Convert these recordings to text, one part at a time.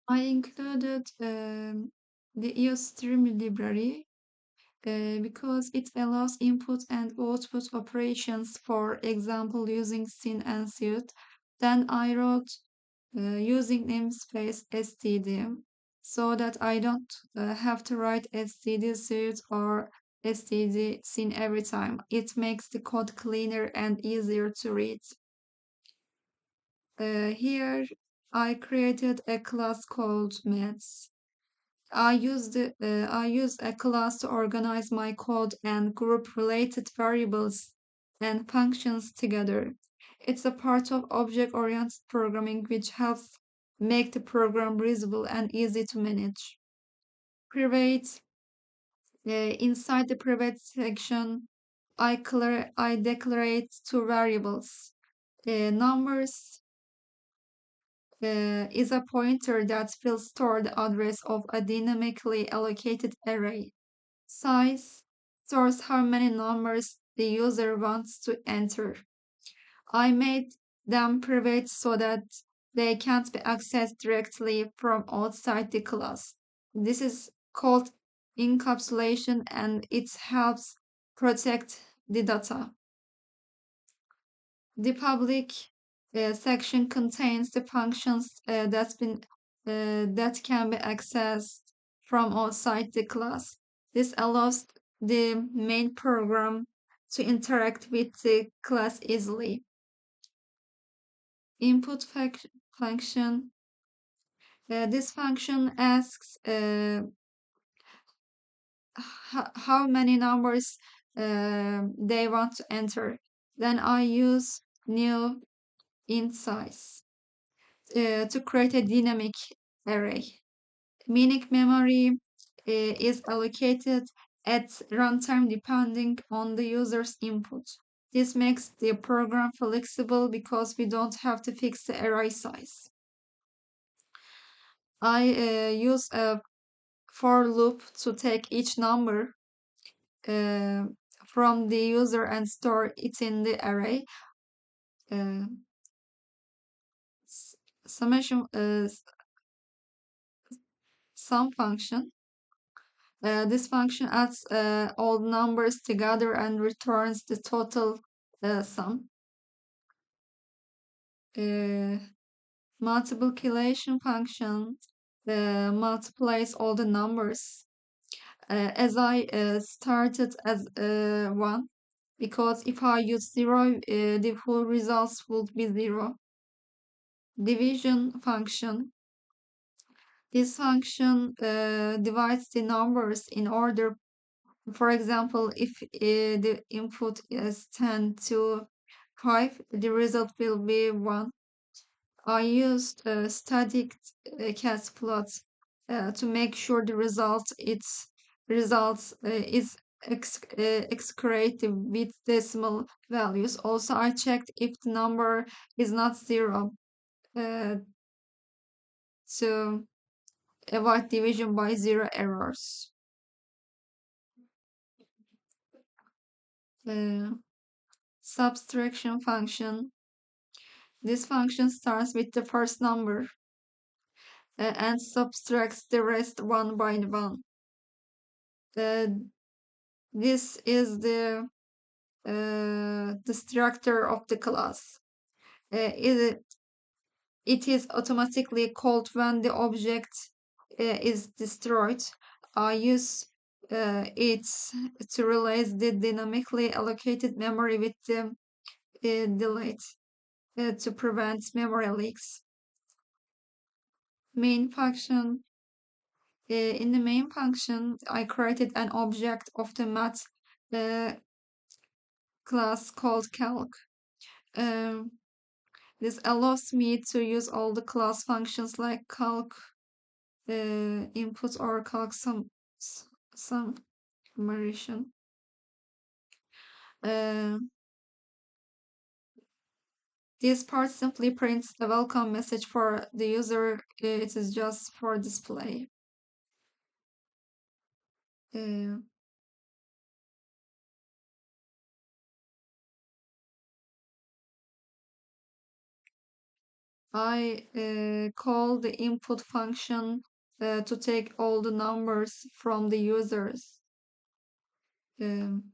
I included the EOStream library because it allows input and output operations, for example, using scene and suit. Then I wrote using namespace std so that I don't have to write std suit or std scene every time. It makes the code cleaner and easier to read. Here I created a class called Maths. I use a class to organize my code and group related variables and functions together. It's a part of object-oriented programming which helps make the program readable and easy to manage. Private, inside the private section, I declare two variables. Numbers is a pointer that will store the address of a dynamically allocated array. Size stores how many numbers the user wants to enter. I made them private so that they can't be accessed directly from outside the class. This is called encapsulation and it helps protect the data. The public section contains the functions that can be accessed from outside the class. This allows the main program to interact with the class easily. Input function. This function asks how many numbers they want to enter. Then I use new int size to create a dynamic array. Meaning memory is allocated at runtime depending on the user's input. This makes the program flexible because we don't have to fix the array size. I use a for loop to take each number uh, from the user and store it in the array. Uh, summation sum function. This function adds all numbers together and returns the total sum. Multiplication function multiplies all the numbers. As I started as 1, because if I use 0, the full results would be 0. Division function. This function divides the numbers in order. For example, if the input is 10 to 5, the result will be 1. I used a static cast plot to make sure the results is excretive with decimal values. Also, I checked if the number is not 0 uh, to avoid division by 0 errors. Uh, Subtraction function. This function starts with the first number and subtracts the rest one by one. This is the structure of the class. It is automatically called when the object is destroyed. I use it to replace the dynamically allocated memory with the delete to prevent memory leaks. Main function. In the main function, I created an object of the math class called calc. Um, this allows me to use all the class functions like calc input or calc summation. Uh, this part simply prints the welcome message for the user. It is just for display. Uh, I call the input function to take all the numbers from the users. Um,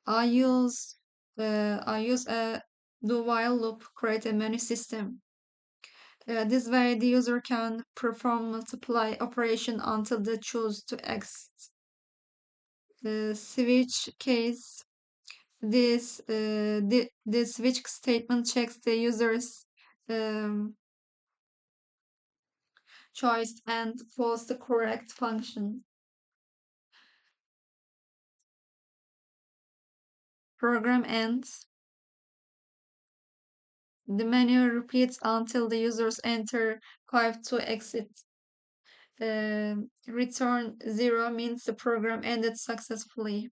I use a do while loop create a menu system. This way the user can perform multiply operation until they choose to exit. The switch case this switch statement checks the user's um, choice and falls the correct function. Program ends. The menu repeats until the users enter 5 to exit. Return 0 means the program ended successfully.